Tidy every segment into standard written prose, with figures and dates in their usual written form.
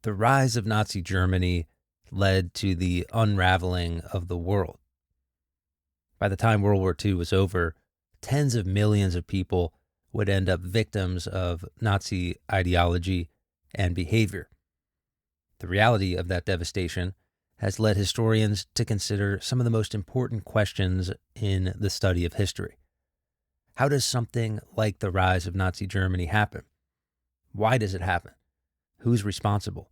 The rise of Nazi Germany led to the unraveling of the world. By the time World War II was over, tens of millions of people would end up victims of Nazi ideology and behavior. The reality of that devastation has led historians to consider some of the most important questions in the study of history. How does something like the rise of Nazi Germany happen? Why does it happen? Who's responsible?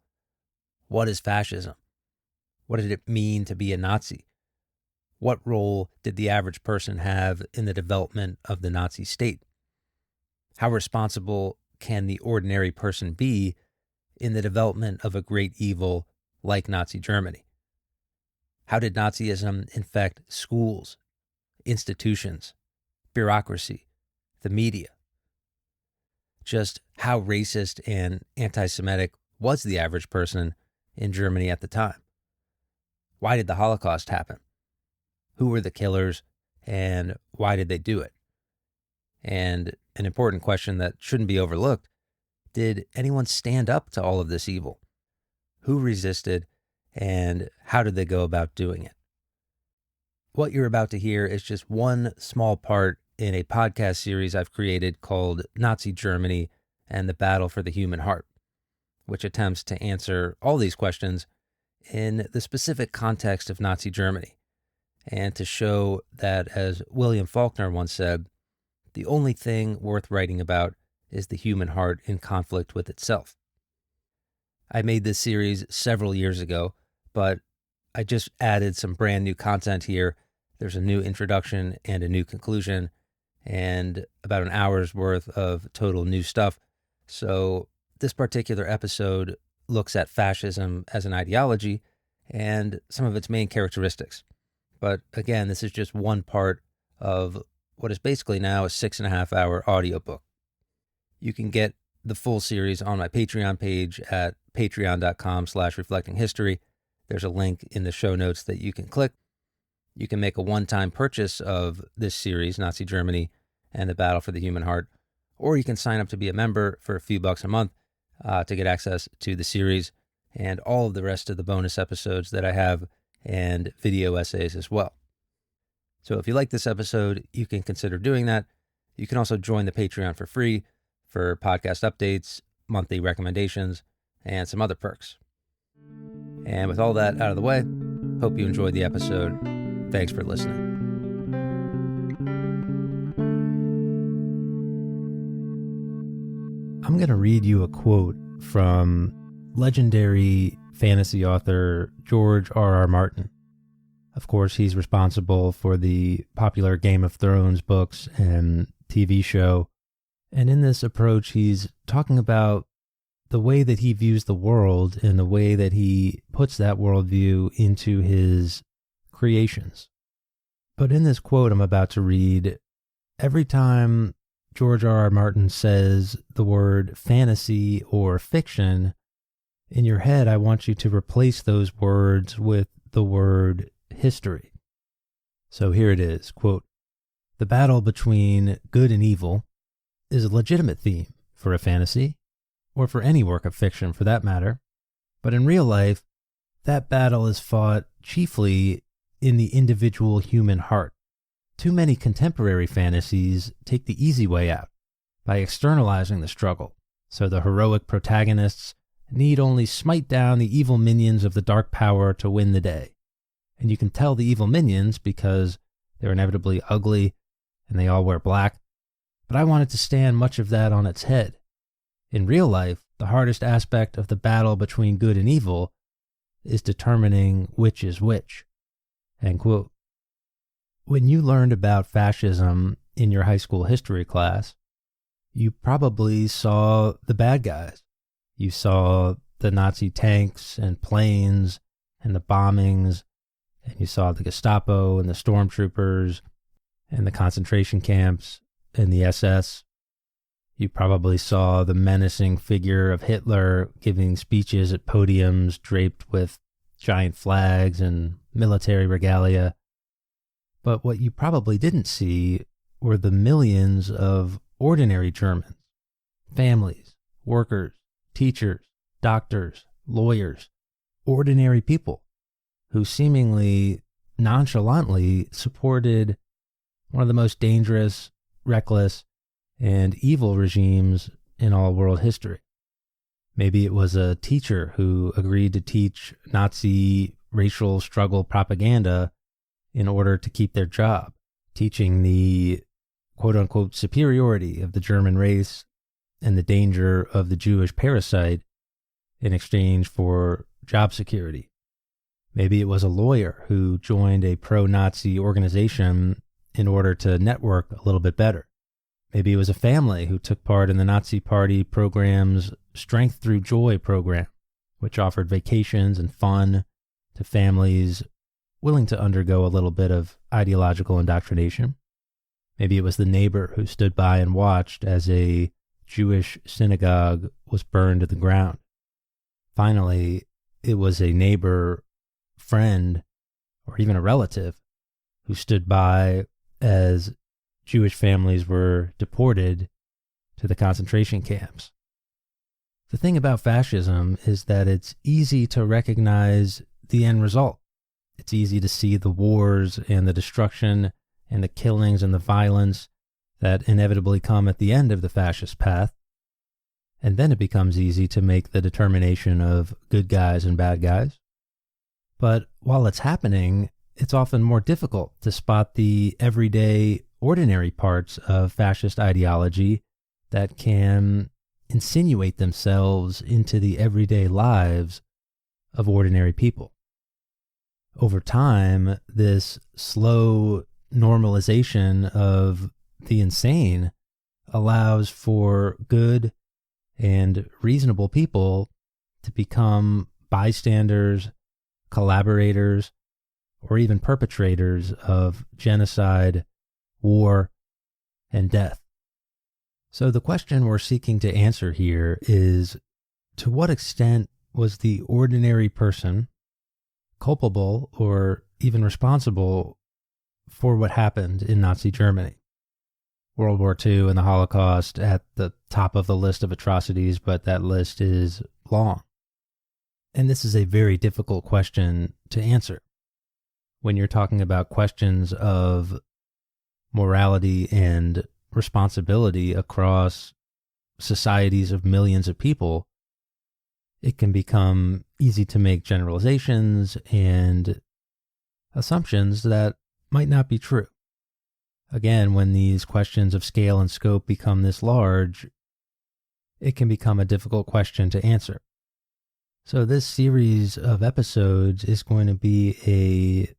What is fascism? What did it mean to be a Nazi? What role did the average person have in the development of the Nazi state? How responsible can the ordinary person be in the development of a great evil like Nazi Germany? How did Nazism infect schools, institutions, bureaucracy, the media? Just how racist and anti-Semitic was the average person in Germany at the time? Why did the Holocaust happen? Who were the killers and why did they do it? And an important question that shouldn't be overlooked, did anyone stand up to all of this evil? Who resisted and how did they go about doing it? What you're about to hear is just one small part in a podcast series I've created called Nazi Germany and the Battle for the Human Heart, which attempts to answer all these questions in the specific context of Nazi Germany, and to show that, as William Faulkner once said, the only thing worth writing about is the human heart in conflict with itself. I made this series several years ago, but I just added some brand new content here. There's a new introduction and a new conclusion, and about an hour's worth of total new stuff. So this particular episode looks at fascism as an ideology and some of its main characteristics. But again, this is just one part of what is basically now a 6.5-hour audiobook. You can get the full series on my Patreon page at patreon.com/reflectinghistory. There's a link in the show notes that you can click. You can make a one-time purchase of this series, Nazi Germany and the Battle for the Human Heart, or you can sign up to be a member for a few bucks a month to get access to the series and all of the rest of the bonus episodes that I have and video essays as well. So if you like this episode, you can consider doing that. You can also join the Patreon for free for podcast updates, monthly recommendations, and some other perks. And with all that out of the way, hope you enjoyed the episode. Thanks for listening. I'm going to read you a quote from legendary fantasy author George R.R. Martin. Of course, he's responsible for the popular Game of Thrones books and TV show. And in this approach, he's talking about the way that he views the world and the way that he puts that worldview into his creations. But in this quote I'm about to read, every time George R.R. Martin says the word fantasy or fiction, in your head, I want you to replace those words with the word history. So here it is, quote, "The battle between good and evil is a legitimate theme for a fantasy, or for any work of fiction for that matter. But in real life, that battle is fought chiefly in the individual human heart. Too many contemporary fantasies take the easy way out by externalizing the struggle, so the heroic protagonists need only smite down the evil minions of the dark power to win the day. And you can tell the evil minions because they're inevitably ugly and they all wear black. But I wanted to stand much of that on its head. In real life, the hardest aspect of the battle between good and evil is determining which is which." End quote. When you learned about fascism in your high school history class, you probably saw the bad guys. You saw the Nazi tanks and planes and the bombings, and you saw the Gestapo and the stormtroopers and the concentration camps and the SS. You probably saw the menacing figure of Hitler giving speeches at podiums draped with giant flags and military regalia. But what you probably didn't see were the millions of ordinary Germans, families, workers, teachers, doctors, lawyers, ordinary people who seemingly nonchalantly supported one of the most dangerous, reckless, and evil regimes in all world history. Maybe it was a teacher who agreed to teach Nazi racial struggle propaganda in order to keep their job, teaching the quote-unquote superiority of the German race and the danger of the Jewish parasite in exchange for job security. Maybe it was a lawyer who joined a pro-Nazi organization in order to network a little bit better. Maybe it was a family who took part in the Nazi Party program's Strength Through Joy program, which offered vacations and fun to families willing to undergo a little bit of ideological indoctrination. Maybe it was the neighbor who stood by and watched as a Jewish synagogue was burned to the ground. Finally, it was a neighbor, friend, or even a relative who stood by as Jewish families were deported to the concentration camps. The thing about fascism is that it's easy to recognize the end result. It's easy to see the wars and the destruction and the killings and the violence that inevitably come at the end of the fascist path. And then it becomes easy to make the determination of good guys and bad guys. But while it's happening, it's often more difficult to spot the everyday, ordinary parts of fascist ideology that can insinuate themselves into the everyday lives of ordinary people. Over time, this slow normalization of the insane allows for good and reasonable people to become bystanders, collaborators, or even perpetrators of genocide, war, and death. So the question we're seeking to answer here is, to what extent was the ordinary person culpable or even responsible for what happened in Nazi Germany? World War II and the Holocaust at the top of the list of atrocities, but that list is long. And this is a very difficult question to answer. When you're talking about questions of morality and responsibility across societies of millions of people, it can become easy to make generalizations and assumptions that might not be true. Again, when these questions of scale and scope become this large, it can become a difficult question to answer. So this series of episodes is going to be a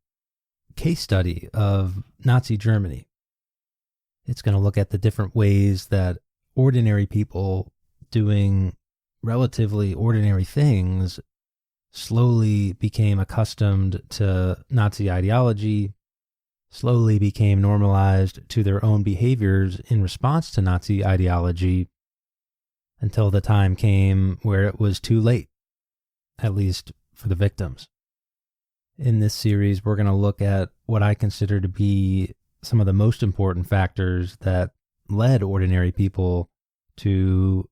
case study of Nazi Germany. It's going to look at the different ways that ordinary people doing relatively ordinary things slowly became accustomed to Nazi ideology, slowly became normalized to their own behaviors in response to Nazi ideology, until the time came where it was too late, at least for the victims. In this series, we're going to look at what I consider to be some of the most important factors that led ordinary people to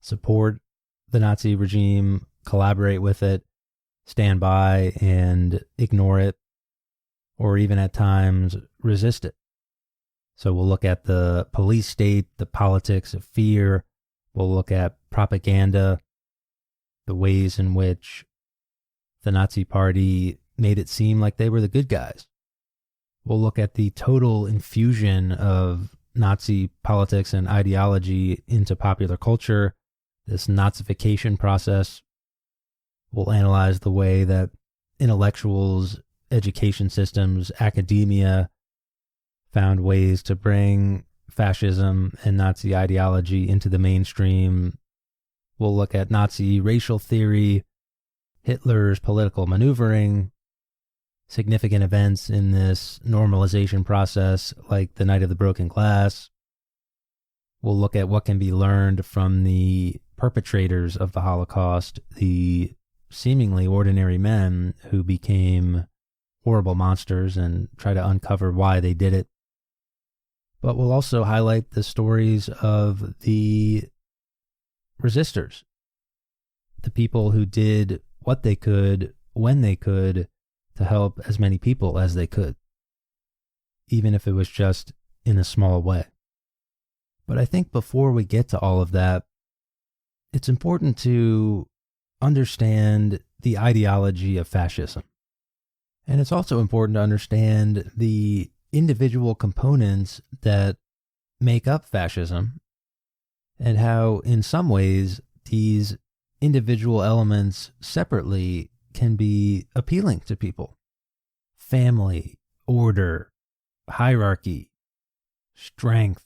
support the Nazi regime, collaborate with it, stand by and ignore it, or even at times resist it. So we'll look at the police state, the politics of fear. We'll look at propaganda, the ways in which the Nazi Party made it seem like they were the good guys. We'll look at the total infusion of Nazi politics and ideology into popular culture, this Nazification process. We'll analyze the way that intellectuals, education systems, academia found ways to bring fascism and Nazi ideology into the mainstream. We'll look at Nazi racial theory, Hitler's political maneuvering, significant events in this normalization process like the Night of the Broken Glass. We'll look at what can be learned from the perpetrators of the Holocaust, the seemingly ordinary men who became horrible monsters, and try to uncover why they did it. But we'll also highlight the stories of the resistors, the people who did what they could when they could to help as many people as they could, even if it was just in a small way. But I think before we get to all of that, it's important to understand the ideology of fascism. And it's also important to understand the individual components that make up fascism and how, in some ways, these individual elements separately can be appealing to people. Family, order, hierarchy, strength,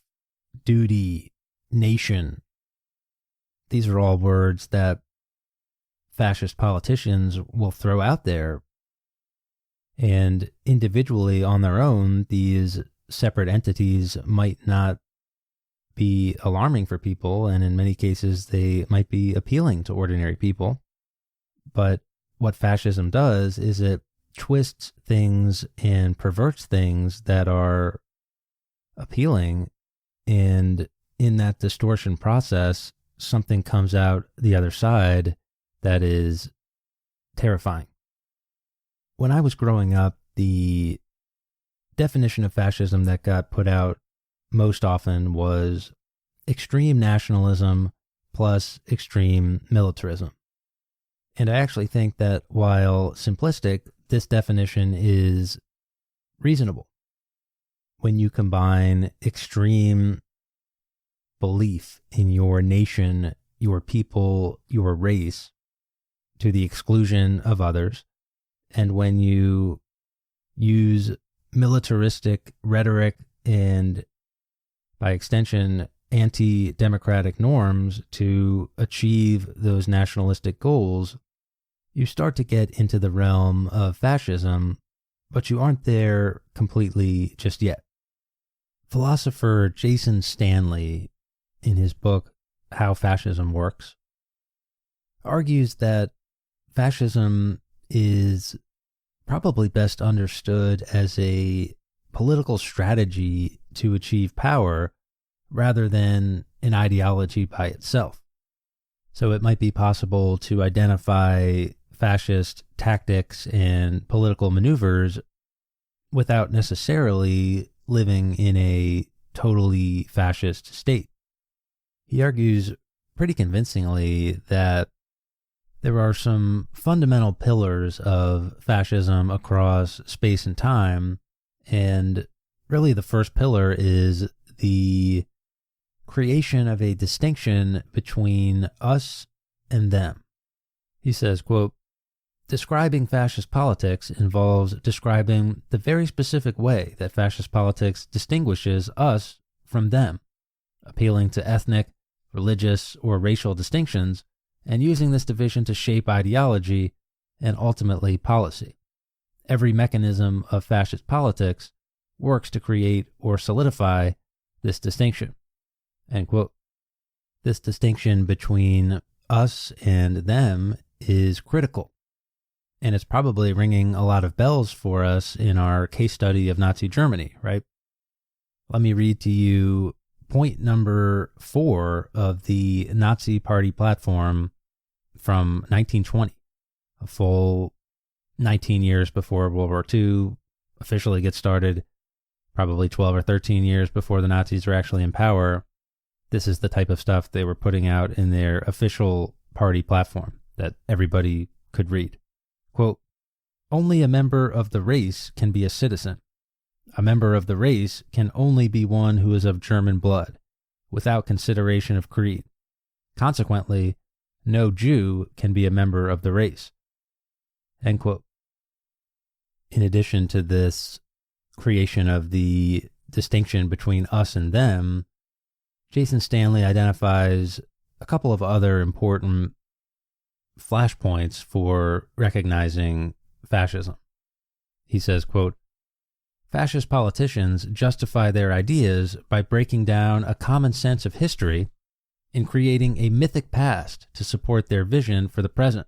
duty, nation. These are all words that fascist politicians will throw out there. And individually on their own, these separate entities might not be alarming for people, and in many cases they might be appealing to ordinary people. But what fascism does is it twists things and perverts things that are appealing, and in that distortion process, something comes out the other side that is terrifying. When I was growing up, the definition of fascism that got put out most often was extreme nationalism plus extreme militarism. And I actually think that while simplistic, this definition is reasonable. When you combine extreme belief in your nation, your people, your race, to the exclusion of others, and when you use militaristic rhetoric and, by extension, anti-democratic norms to achieve those nationalistic goals, you start to get into the realm of fascism, but you aren't there completely just yet. Philosopher Jason Stanley, in his book, How Fascism Works, argues that fascism is probably best understood as a political strategy to achieve power rather than an ideology by itself. So it might be possible to identify fascist tactics and political maneuvers without necessarily living in a totally fascist state. He argues pretty convincingly that there are some fundamental pillars of fascism across space and time, and really the first pillar is the creation of a distinction between us and them. He says, quote, "Describing fascist politics involves describing the very specific way that fascist politics distinguishes us from them, appealing to ethnic, religious, or racial distinctions, and using this division to shape ideology and ultimately policy. Every mechanism of fascist politics works to create or solidify this distinction." End quote. This distinction between us and them is critical, and it's probably ringing a lot of bells for us in our case study of Nazi Germany, right? Let me read to you point number 4 of the Nazi Party platform from 1920, a full 19 years before World War II officially gets started, probably 12 or 13 years before the Nazis are actually in power. This is the type of stuff they were putting out in their official party platform that everybody could read. Quote, "Only a member of the race can be a citizen. A member of the race can only be one who is of German blood, without consideration of creed. Consequently, no Jew can be a member of the race." End quote. In addition to this creation of the distinction between us and them, Jason Stanley identifies a couple of other important flashpoints for recognizing fascism. He says, quote, "Fascist politicians justify their ideas by breaking down a common sense of history and creating a mythic past to support their vision for the present.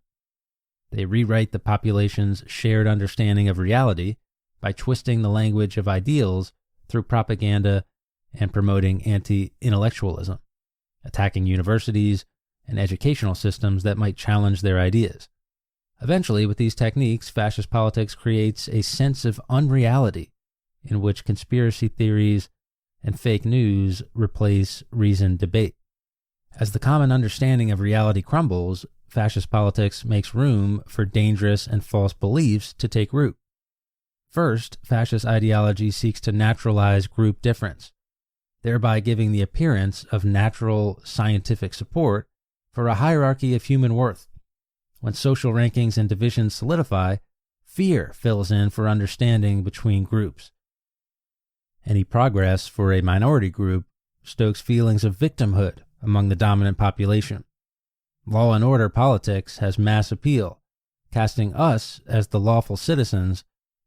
They rewrite the population's shared understanding of reality by twisting the language of ideals through propaganda and promoting anti-intellectualism, attacking universities, and educational systems that might challenge their ideas. Eventually, with these techniques, fascist politics creates a sense of unreality in which conspiracy theories and fake news replace reasoned debate. As the common understanding of reality crumbles, fascist politics makes room for dangerous and false beliefs to take root. First, fascist ideology seeks to naturalize group difference, thereby giving the appearance of natural scientific support for a hierarchy of human worth. When social rankings and divisions solidify, fear fills in for understanding between groups. Any progress for a minority group stokes feelings of victimhood among the dominant population. Law and order politics has mass appeal, casting us as the lawful citizens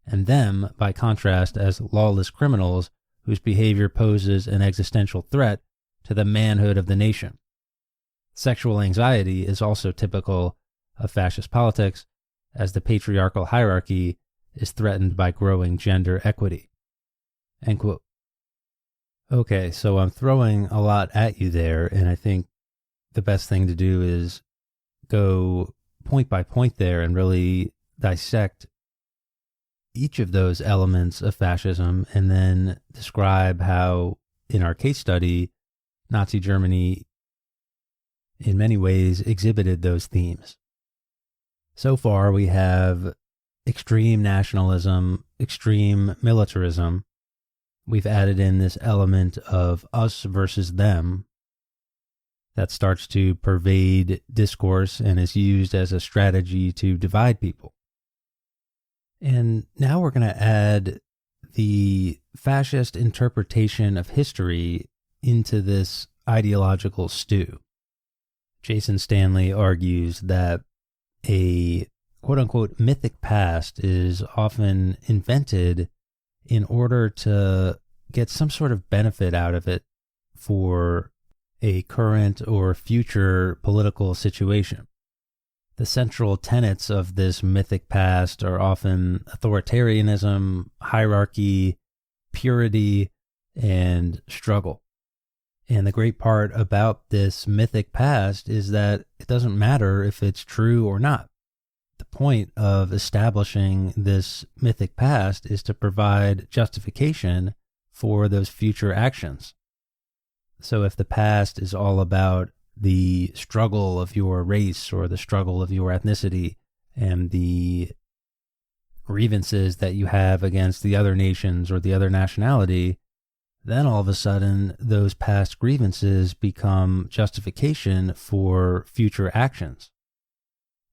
and them, by contrast, as lawless criminals whose behavior poses an existential threat to the manhood of the nation. Sexual anxiety is also typical of fascist politics, as the patriarchal hierarchy is threatened by growing gender equity. End quote. Okay, so I'm throwing a lot at you there, and I think the best thing to do is go point by point there and really dissect each of those elements of fascism and then describe how, in our case study, Nazi Germany in many ways exhibited those themes. So far, we have extreme nationalism, extreme militarism. We've added in this element of us versus them that starts to pervade discourse and is used as a strategy to divide people. And now we're going to add the fascist interpretation of history into this ideological stew. Jason Stanley argues that a quote-unquote mythic past is often invented in order to get some sort of benefit out of it for a current or future political situation. The central tenets of this mythic past are often authoritarianism, hierarchy, purity, and struggle. And the great part about this mythic past is that it doesn't matter if it's true or not. The point of establishing this mythic past is to provide justification for those future actions. So if the past is all about the struggle of your race or the struggle of your ethnicity and the grievances that you have against the other nations or the other nationality, then all of a sudden those past grievances become justification for future actions.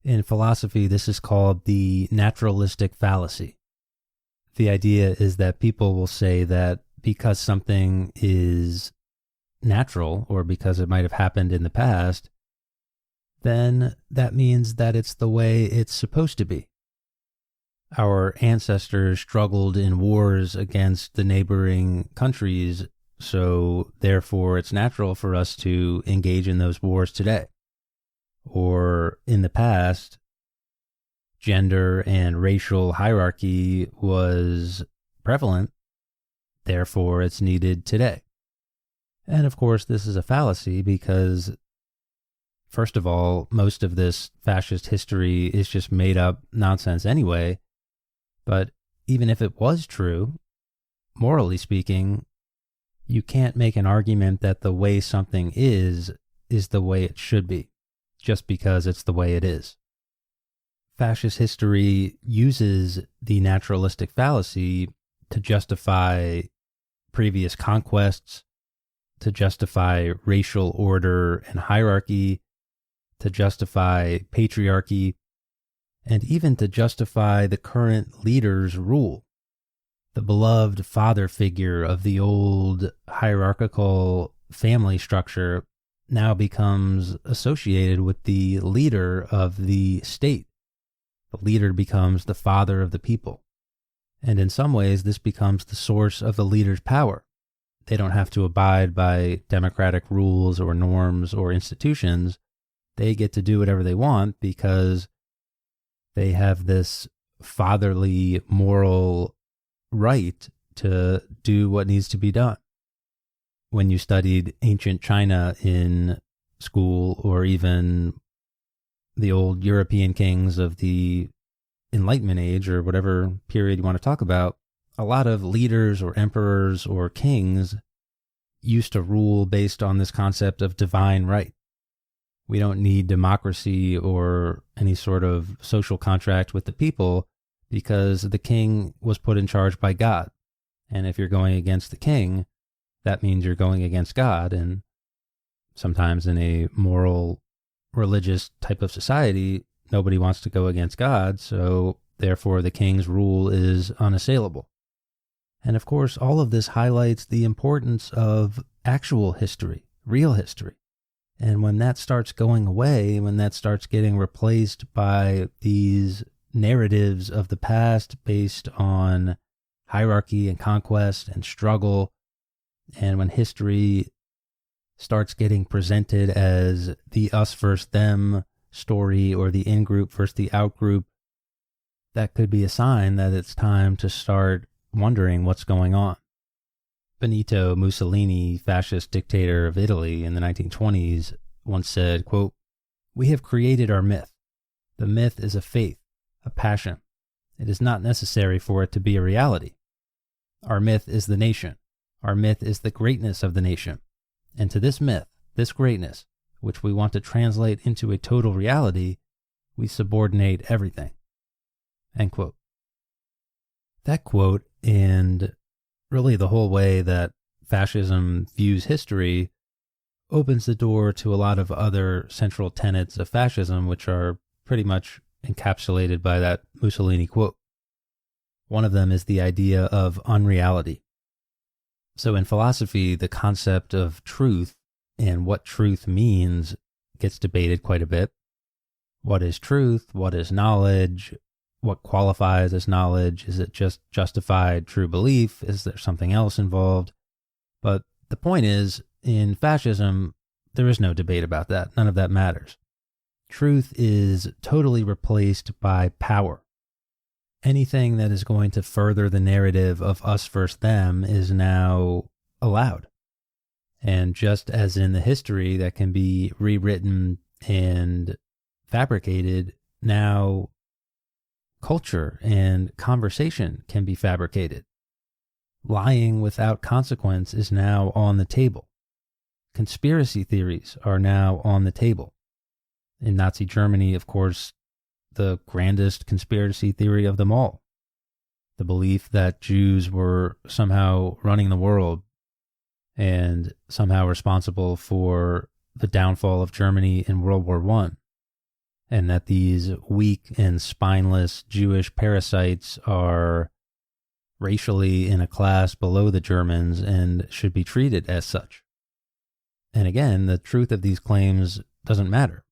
In philosophy, this is called the naturalistic fallacy. The idea is that people will say that because something is natural or because it might have happened in the past, then that means that it's the way it's supposed to be. Our ancestors struggled in wars against the neighboring countries, so therefore it's natural for us to engage in those wars today. Or in the past, gender and racial hierarchy was prevalent, therefore it's needed today. And of course, this is a fallacy because, first of all, most of this fascist history is just made up nonsense anyway. But even if it was true, morally speaking, you can't make an argument that the way something is the way it should be, just because it's the way it is. Fascist history uses the naturalistic fallacy to justify previous conquests, to justify racial order and hierarchy, to justify patriarchy, and even to justify the current leader's rule. The beloved father figure of the old hierarchical family structure now becomes associated with the leader of the state. The leader becomes the father of the people. And in some ways, this becomes the source of the leader's power. They don't have to abide by democratic rules or norms or institutions. They get to do whatever they want because they have this fatherly moral right to do what needs to be done. When you studied ancient China in school or even the old European kings of the Enlightenment age or whatever period you want to talk about, a lot of leaders or emperors or kings used to rule based on this concept of divine right. We don't need democracy or any sort of social contract with the people because the king was put in charge by God. And if you're going against the king, that means you're going against God. And sometimes in a moral, religious type of society, nobody wants to go against God. So therefore, the king's rule is unassailable. And of course, all of this highlights the importance of actual history, real history. And when that starts going away, when that starts getting replaced by these narratives of the past based on hierarchy and conquest and struggle, and when history starts getting presented as the us versus them story or the in-group versus the out-group, that could be a sign that it's time to start wondering what's going on. Benito Mussolini, fascist dictator of Italy in the 1920s, once said, quote, "We have created our myth. The myth is a faith, a passion. It is not necessary for it to be a reality. Our myth is the nation. Our myth is the greatness of the nation. And to this myth, this greatness, which we want to translate into a total reality, we subordinate everything." End quote. That quote, and really the whole way that fascism views history, opens the door to a lot of other central tenets of fascism, which are pretty much encapsulated by that Mussolini quote. One of them is the idea of unreality. So in philosophy, the concept of truth and what truth means gets debated quite a bit. What is truth? What is knowledge? What qualifies as knowledge? Is it just justified true belief? Is there something else involved? But the point is, in fascism, there is no debate about that. None of that matters. Truth is totally replaced by power. Anything that is going to further the narrative of us versus them is now allowed. And just as in the history that can be rewritten and fabricated, now culture and conversation can be fabricated. Lying without consequence is now on the table. Conspiracy theories are now on the table. In Nazi Germany, of course, the grandest conspiracy theory of them all, the belief that Jews were somehow running the world and somehow responsible for the downfall of Germany in World War I, and that these weak and spineless Jewish parasites are racially in a class below the Germans and should be treated as such. And again, the truth of these claims doesn't matter.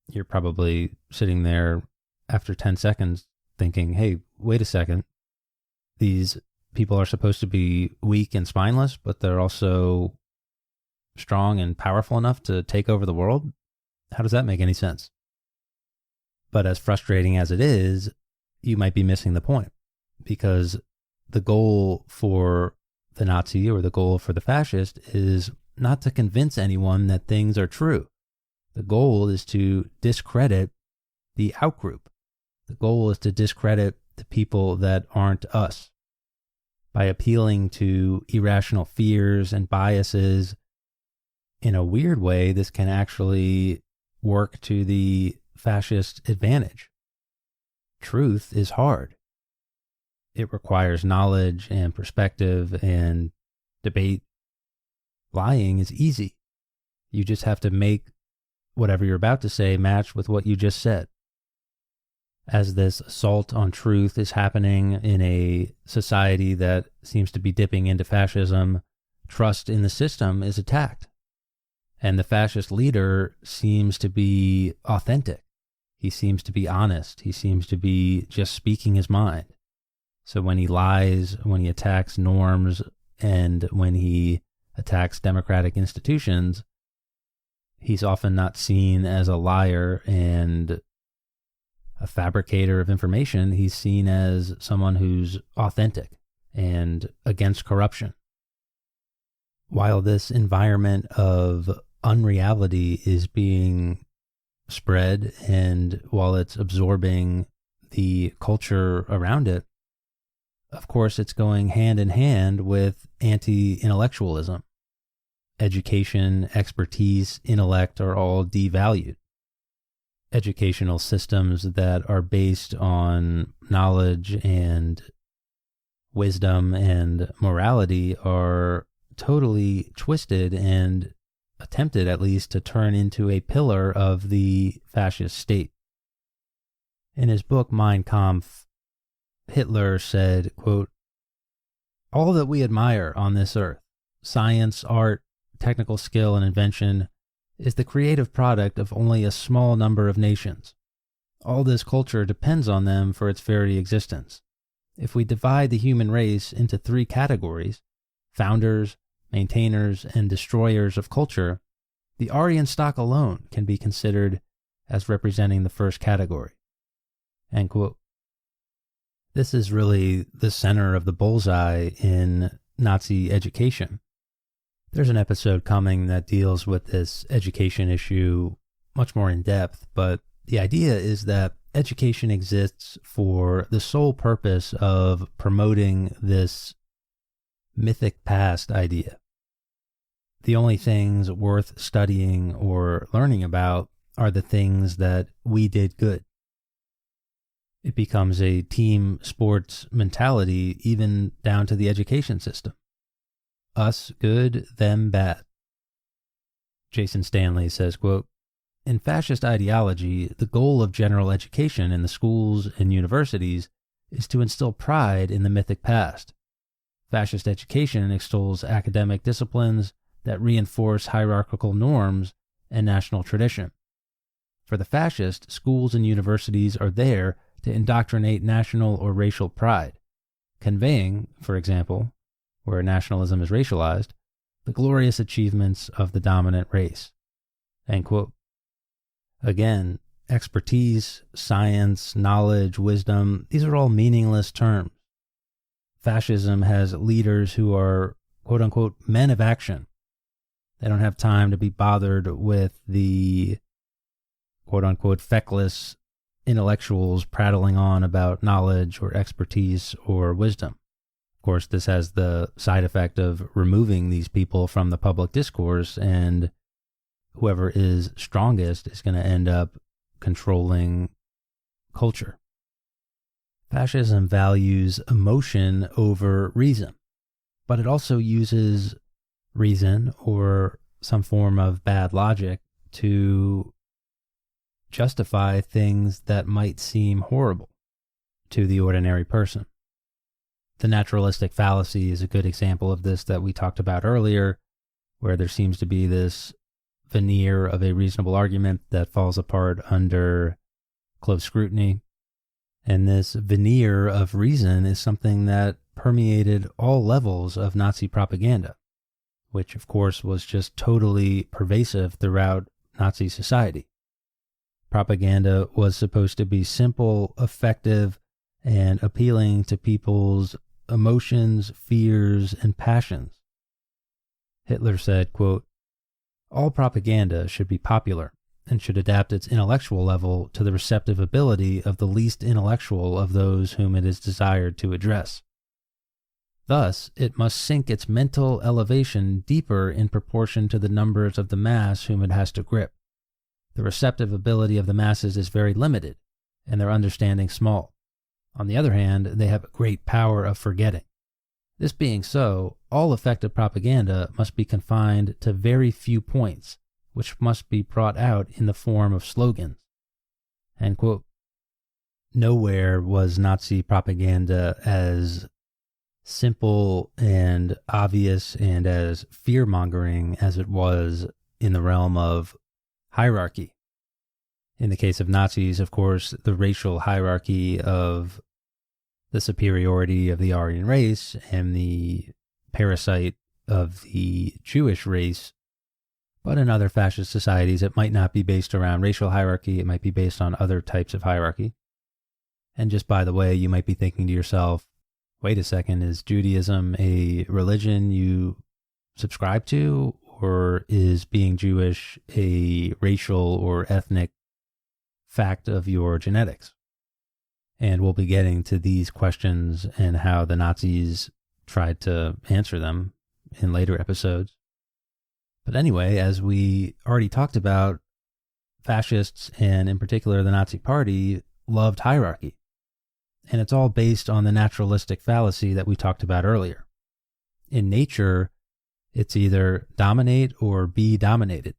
You're probably sitting there after 10 seconds thinking, hey, wait a second. These people are supposed to be weak and spineless, but they're also strong and powerful enough to take over the world? How does that make any sense? But as frustrating as it is, you might be missing the point, because the goal for the Nazi or the goal for the fascist is not to convince anyone that things are true. The goal is to discredit the outgroup. The goal is to discredit the people that aren't us. By appealing to irrational fears and biases, in a weird way, this can actually work to the fascist advantage. Truth is hard. It requires knowledge and perspective and debate. Lying is easy. You just have to make whatever you're about to say match with what you just said. As this assault on truth is happening in a society that seems to be dipping into fascism, trust in the system is attacked. And the fascist leader seems to be authentic. He seems to be honest. He seems to be just speaking his mind. So when he lies, when he attacks norms, and when he attacks democratic institutions, he's often not seen as a liar and a fabricator of information. He's seen as someone who's authentic and against corruption. While this environment of unreality is being spread, and while it's absorbing the culture around it, of course, it's going hand in hand with anti-intellectualism. Education, expertise, intellect are all devalued. Educational systems that are based on knowledge and wisdom and morality are totally twisted and attempted, at least, to turn into a pillar of the fascist state. In his book Mein Kampf, Hitler said, quote, "All that we admire on this earth, science, art, technical skill, and invention, is the creative product of only a small number of nations. All this culture depends on them for its very existence. If we divide the human race into 3 categories, founders, maintainers, and destroyers of culture, the Aryan stock alone can be considered as representing the first category." End quote. This is really the center of the bullseye in Nazi education. There's an episode coming that deals with this education issue much more in depth, but the idea is that education exists for the sole purpose of promoting this mythic past idea. The only things worth studying or learning about are the things that we did good. It becomes a team sports mentality, even down to the education system. Us good, them bad. Jason Stanley says, quote, "In fascist ideology, the goal of general education in the schools and universities is to instill pride in the mythic past. Fascist education extols academic disciplines that reinforce hierarchical norms and national tradition. For the fascist, schools and universities are there to indoctrinate national or racial pride, conveying, for example, where nationalism is racialized, the glorious achievements of the dominant race." End quote. Again, expertise, science, knowledge, wisdom, these are all meaningless terms. Fascism has leaders who are, quote unquote, men of action. They don't have time to be bothered with the, quote unquote, feckless intellectuals prattling on about knowledge or expertise or wisdom. Of course, this has the side effect of removing these people from the public discourse, and whoever is strongest is going to end up controlling culture. Fascism values emotion over reason, but it also uses reason or some form of bad logic to justify things that might seem horrible to the ordinary person. The naturalistic fallacy is a good example of this that we talked about earlier, where there seems to be this veneer of a reasonable argument that falls apart under close scrutiny. And this veneer of reason is something that permeated all levels of Nazi propaganda, which of course was just totally pervasive throughout Nazi society. Propaganda was supposed to be simple, effective, and appealing to people's emotions, fears, and passions. Hitler said, quote, "All propaganda should be popular and should adapt its intellectual level to the receptive ability of the least intellectual of those whom it is desired to address. Thus, it must sink its mental elevation deeper in proportion to the numbers of the mass whom it has to grip. The receptive ability of the masses is very limited, and their understanding small. On the other hand, they have a great power of forgetting. This being so, all effective propaganda must be confined to very few points, which must be brought out in the form of slogans." End quote. Nowhere was Nazi propaganda as simple and obvious and as fear-mongering as it was in the realm of hierarchy. In the case of Nazis, of course, the racial hierarchy of the superiority of the Aryan race and the parasite of the Jewish race. But in other fascist societies, it might not be based around racial hierarchy. It might be based on other types of hierarchy. And just by the way, you might be thinking to yourself, wait a second, is Judaism a religion you subscribe to? or is being Jewish a racial or ethnic fact of your genetics? And we'll be getting to these questions and how the Nazis tried to answer them in later episodes. But anyway, as we already talked about, fascists, and in particular the Nazi Party, loved hierarchy. And it's all based on the naturalistic fallacy that we talked about earlier. In nature, it's either dominate or be dominated.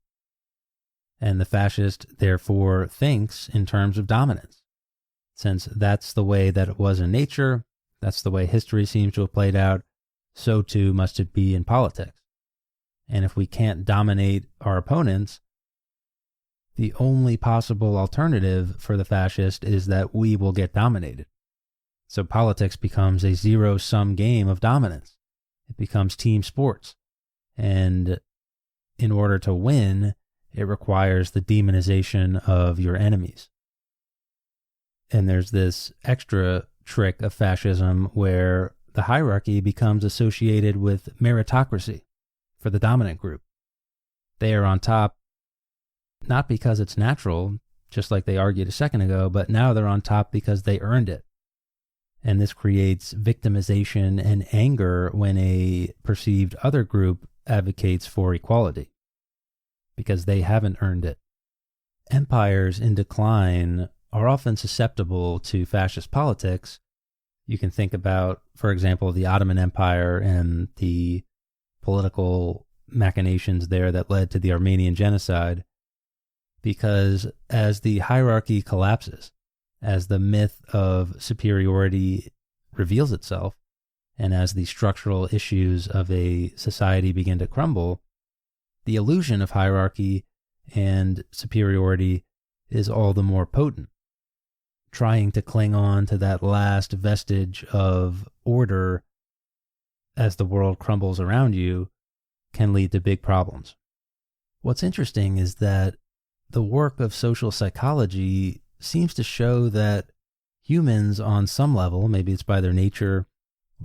And the fascist, therefore, thinks in terms of dominance. Since that's the way that it was in nature, that's the way history seems to have played out, so too must it be in politics. And if we can't dominate our opponents, the only possible alternative for the fascist is that we will get dominated. So politics becomes a zero-sum game of dominance. It becomes team sports. And in order to win, it requires the demonization of your enemies. And there's this extra trick of fascism where the hierarchy becomes associated with meritocracy for the dominant group. They are on top, not because it's natural, just like they argued a second ago, but now they're on top because they earned it. And this creates victimization and anger when a perceived other group advocates for equality, because they haven't earned it. Empires in decline are often susceptible to fascist politics. You can think about, for example, the Ottoman Empire and the political machinations there that led to the Armenian genocide, because as the hierarchy collapses, as the myth of superiority reveals itself, and as the structural issues of a society begin to crumble, the illusion of hierarchy and superiority is all the more potent. Trying to cling on to that last vestige of order as the world crumbles around you can lead to big problems. What's interesting is that the work of social psychology seems to show that humans on some level, maybe it's by their nature,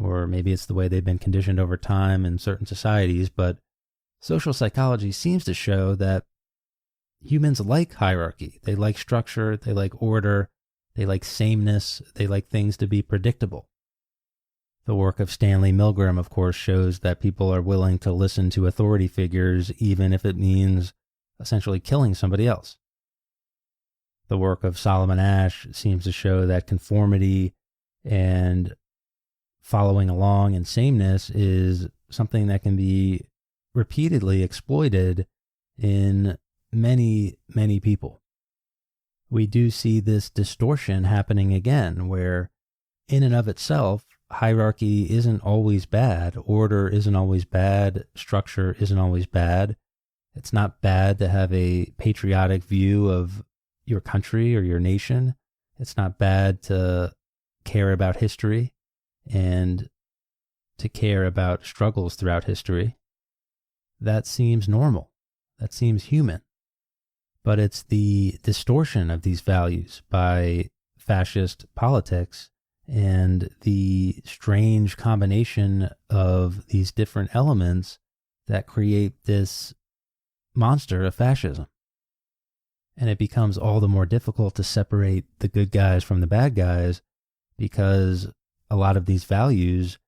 or maybe it's the way they've been conditioned over time in certain societies, but social psychology seems to show that humans like hierarchy. They like structure, they like order, they like sameness, they like things to be predictable. The work of Stanley Milgram, of course, shows that people are willing to listen to authority figures even if it means essentially killing somebody else. The work of Solomon Asch seems to show that conformity and following along and sameness is something that can be repeatedly exploited in many, many people. We do see this distortion happening again, where in and of itself, hierarchy isn't always bad, order isn't always bad, structure isn't always bad. It's not bad to have a patriotic view of your country or your nation. It's not bad to care about history and to care about struggles throughout history. That seems normal. That seems human. But it's the distortion of these values by fascist politics and the strange combination of these different elements that create this monster of fascism. And it becomes all the more difficult to separate the good guys from the bad guys because a lot of these values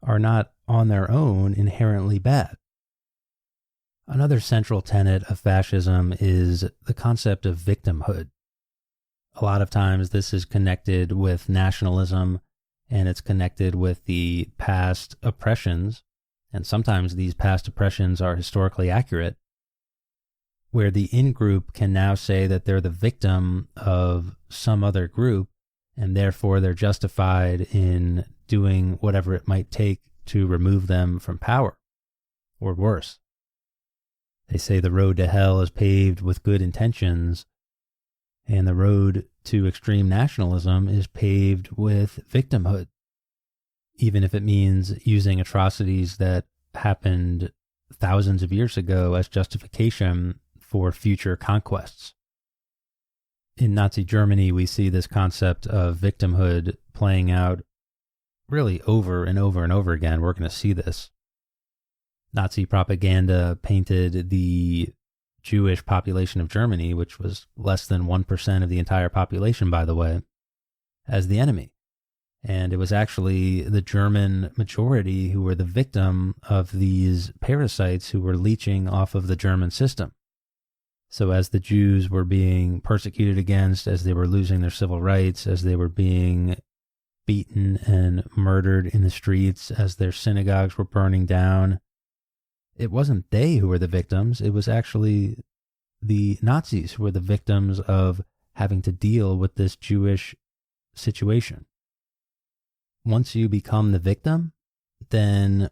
are not on their own inherently bad. Another central tenet of fascism is the concept of victimhood. A lot of times this is connected with nationalism, and it's connected with the past oppressions, and sometimes these past oppressions are historically accurate, where the in-group can now say that they're the victim of some other group, and therefore they're justified in doing whatever it might take to remove them from power, or worse. They say the road to hell is paved with good intentions, and the road to extreme nationalism is paved with victimhood, even if it means using atrocities that happened thousands of years ago as justification for future conquests. In Nazi Germany, we see this concept of victimhood playing out really over and over and over again. We're going to see this. Nazi propaganda painted the Jewish population of Germany, which was less than 1% of the entire population, by the way, as the enemy. And it was actually the German majority who were the victim of these parasites who were leeching off of the German system. So as the Jews were being persecuted against, as they were losing their civil rights, as they were being beaten and murdered in the streets, as their synagogues were burning down, it wasn't they who were the victims. It was actually the Nazis who were the victims of having to deal with this Jewish situation. Once you become the victim, then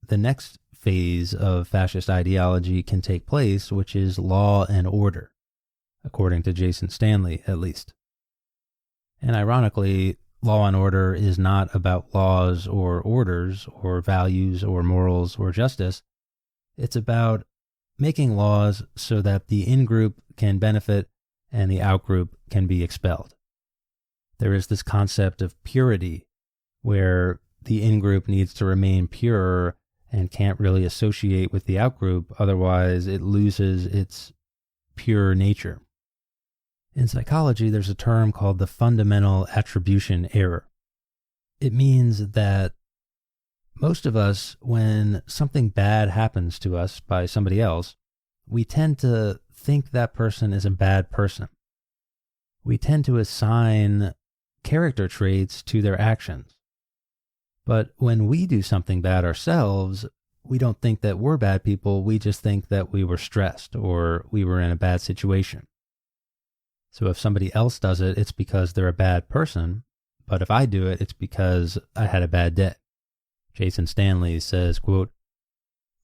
the next phase of fascist ideology can take place, which is law and order, according to Jason Stanley, at least. And ironically, law and order is not about laws or orders or values or morals or justice. It's about making laws so that the in-group can benefit and the out-group can be expelled. There is this concept of purity, where the in-group needs to remain pure and can't really associate with the out-group, otherwise it loses its pure nature. In psychology, there's a term called the fundamental attribution error. It means that most of us, when something bad happens to us by somebody else, we tend to think that person is a bad person. We tend to assign character traits to their actions. But when we do something bad ourselves, we don't think that we're bad people. We just think that we were stressed or we were in a bad situation. So if somebody else does it, it's because they're a bad person. But if I do it, it's because I had a bad day. Jason Stanley says, quote,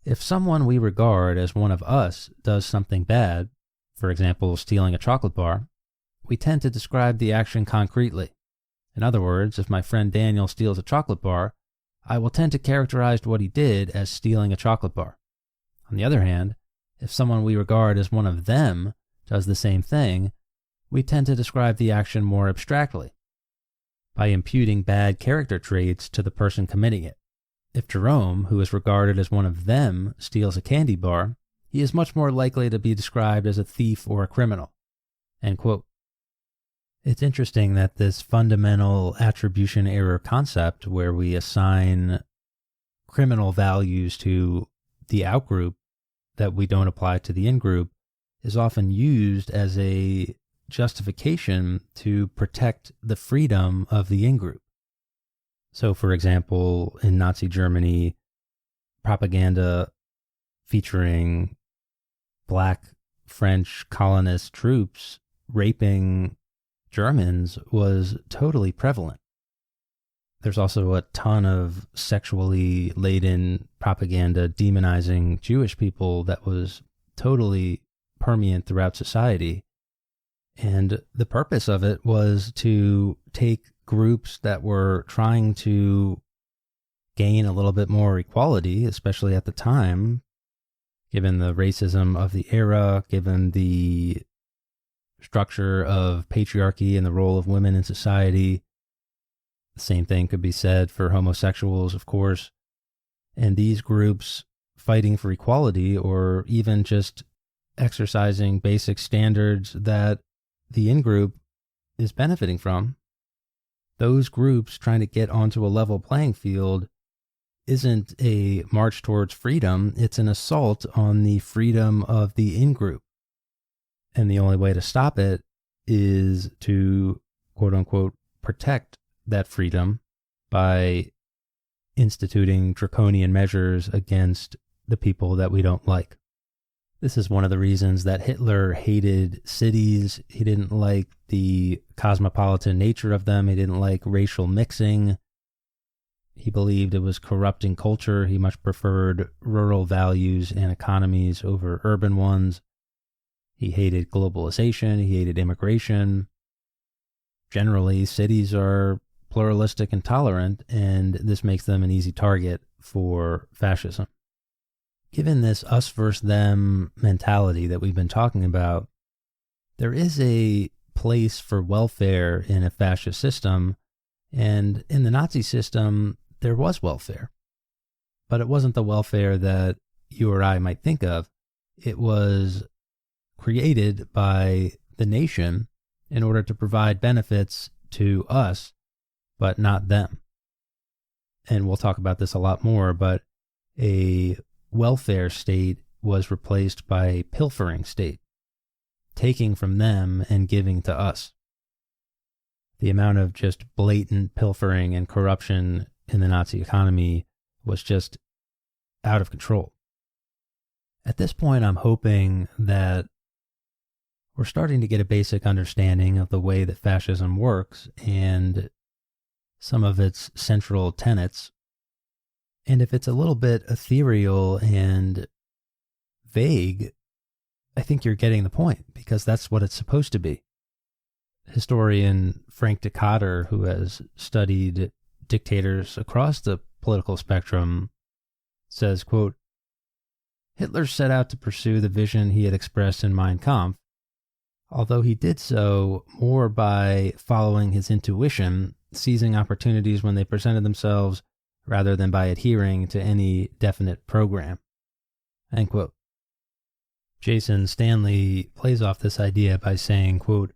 "If someone we regard as one of us does something bad, for example, stealing a chocolate bar, we tend to describe the action concretely. In other words, if my friend Daniel steals a chocolate bar, I will tend to characterize what he did as stealing a chocolate bar. On the other hand, if someone we regard as one of them does the same thing, we tend to describe the action more abstractly, by imputing bad character traits to the person committing it. If Jerome, who is regarded as one of them, steals a candy bar, he is much more likely to be described as a thief or a criminal." End quote. It's interesting that this fundamental attribution error concept, where we assign criminal values to the outgroup that we don't apply to the in-group, is often used as a justification to protect the freedom of the in-group. So, for example, in Nazi Germany, propaganda featuring black French colonist troops raping Germans was totally prevalent. There's also a ton of sexually laden propaganda demonizing Jewish people that was totally permeant throughout society. And the purpose of it was to take groups that were trying to gain a little bit more equality, especially at the time, given the racism of the era, given the structure of patriarchy and the role of women in society. The same thing could be said for homosexuals, of course. And these groups fighting for equality, or even just exercising basic standards that the in-group is benefiting from, those groups trying to get onto a level playing field isn't a march towards freedom. It's an assault on the freedom of the in-group. And the only way to stop it is to, quote unquote, protect that freedom by instituting draconian measures against the people that we don't like. This is one of the reasons that Hitler hated cities. He didn't like the cosmopolitan nature of them. He didn't like racial mixing. He believed it was corrupting culture. He much preferred rural values and economies over urban ones. He hated globalization. He hated immigration. Generally, cities are pluralistic and tolerant, and this makes them an easy target for fascism. Given this us versus them mentality that we've been talking about, there is a place for welfare in a fascist system, and in the Nazi system, there was welfare. but it wasn't the welfare that you or I might think of. It was created by the nation in order to provide benefits to us, but not them. And we'll talk about this a lot more, but a welfare state was replaced by a pilfering state, taking from them and giving to us. The amount of just blatant pilfering and corruption in the Nazi economy was just out of control. At this point, I'm hoping that we're starting to get a basic understanding of the way that fascism works and some of its central tenets. And if it's a little bit ethereal and vague, I think you're getting the point, because that's what it's supposed to be. Historian Frank Decatur, who has studied dictators across the political spectrum, says, quote, Hitler set out to pursue the vision he had expressed in Mein Kampf, although he did so more by following his intuition, seizing opportunities when they presented themselves, rather than by adhering to any definite program. End quote. Jason Stanley plays off this idea by saying, quote,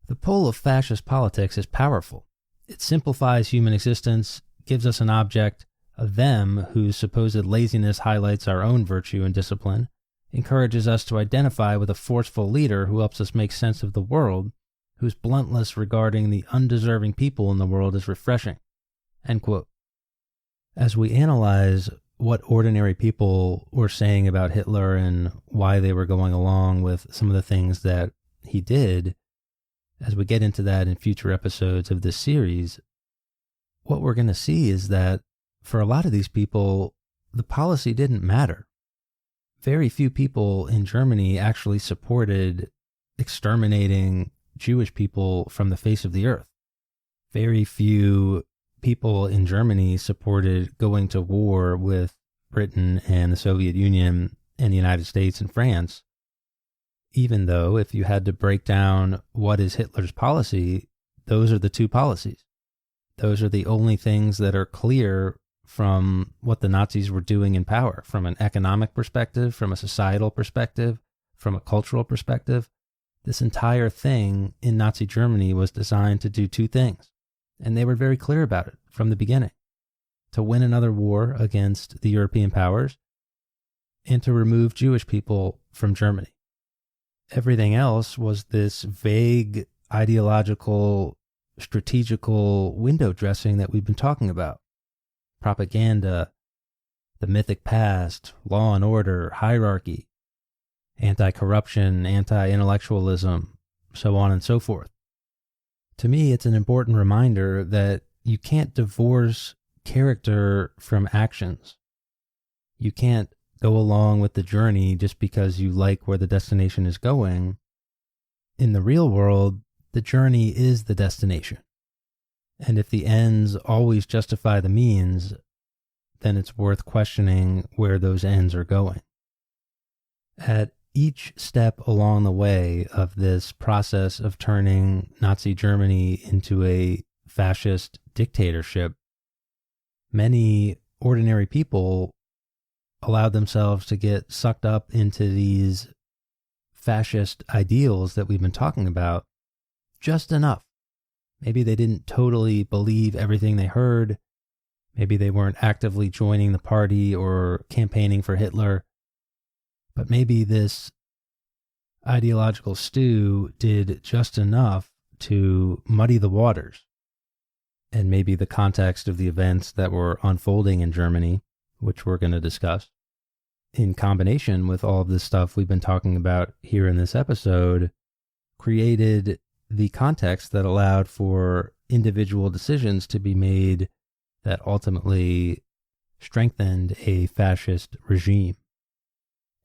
the pull of fascist politics is powerful. It simplifies human existence, gives us an object, a them whose supposed laziness highlights our own virtue and discipline, encourages us to identify with a forceful leader who helps us make sense of the world, whose bluntness regarding the undeserving people in the world is refreshing. End quote. As we analyze what ordinary people were saying about Hitler and why they were going along with some of the things that he did, as we get into that in future episodes of this series, what we're going to see is that for a lot of these people, the policy didn't matter. Very few people in Germany actually supported exterminating Jewish people from the face of the earth. Very few people in Germany supported going to war with Britain and the Soviet Union and the United States and France, even though if you had to break down what is Hitler's policy, those are the two policies. Those are the only things that are clear from what the Nazis were doing in power, from an economic perspective, from a societal perspective, from a cultural perspective. This entire thing in Nazi Germany was designed to do two things, and they were very clear about it from the beginning: to win another war against the European powers and to remove Jewish people from Germany. Everything else was this vague ideological, strategical window dressing that we've been talking about. Propaganda, the mythic past, law and order, hierarchy, anti-corruption, anti-intellectualism, so on and so forth. To me, it's an important reminder that you can't divorce character from actions. You can't go along with the journey just because you like where the destination is going. In the real world, the journey is the destination. And if the ends always justify the means, then it's worth questioning where those ends are going. At each step along the way of this process of turning Nazi Germany into a fascist dictatorship, many ordinary people allowed themselves to get sucked up into these fascist ideals that we've been talking about just enough. Maybe they didn't totally believe everything they heard. Maybe they weren't actively joining the party or campaigning for Hitler. But maybe this ideological stew did just enough to muddy the waters. And maybe the context of the events that were unfolding in Germany, which we're going to discuss, in combination with all of this stuff we've been talking about here in this episode, created the context that allowed for individual decisions to be made that ultimately strengthened a fascist regime.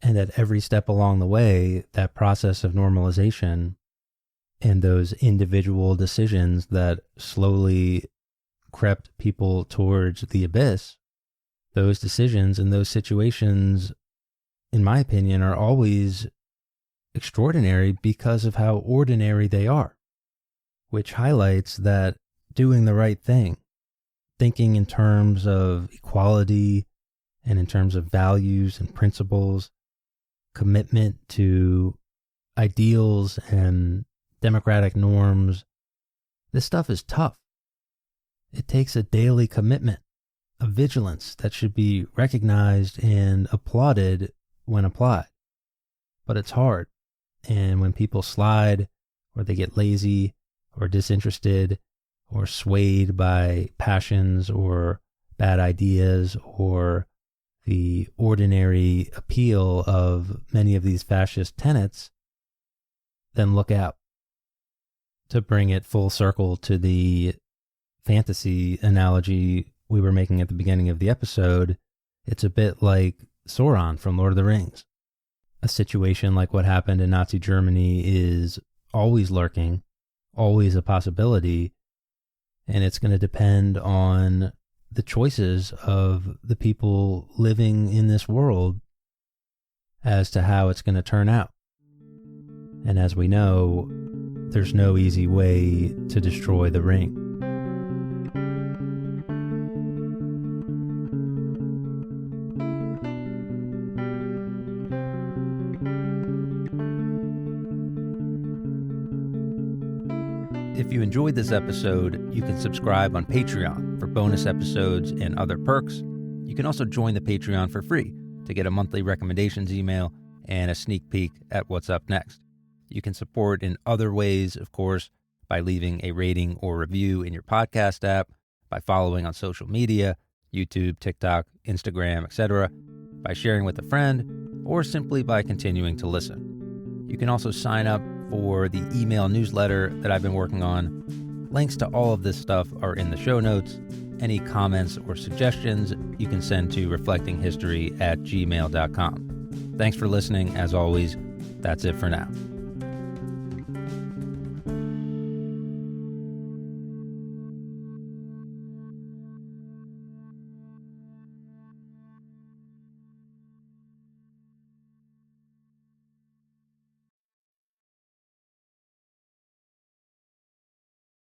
And at every step along the way, that process of normalization and those individual decisions that slowly crept people towards the abyss, those decisions and those situations, in my opinion, are always extraordinary because of how ordinary they are, which highlights that doing the right thing, thinking in terms of equality, and in terms of values and principles, commitment to ideals and democratic norms, this stuff is tough. It takes a daily commitment, a vigilance that should be recognized and applauded when applied. But it's hard. And when people slide, or they get lazy, or disinterested, or swayed by passions or bad ideas, or the ordinary appeal of many of these fascist tenets, then look out. To bring it full circle to the fantasy analogy we were making at the beginning of the episode, it's a bit like Sauron from Lord of the Rings. A situation like what happened in Nazi Germany is always lurking, always a possibility, and it's going to depend on the choices of the people living in this world as to how it's going to turn out. And as we know, there's no easy way to destroy the ring. If you enjoyed this episode, you can subscribe on Patreon for bonus episodes and other perks. You can also join the Patreon for free to get a monthly recommendations email and a sneak peek at what's up next. You can support in other ways, of course, by leaving a rating or review in your podcast app, by following on social media, YouTube, TikTok, Instagram, etc., by sharing with a friend, or simply by continuing to listen. You can also sign up for the email newsletter that I've been working on. Links to all of this stuff are in the show notes. Any comments or suggestions you can send to reflectinghistory@gmail.com. Thanks for listening. As always, that's it for now.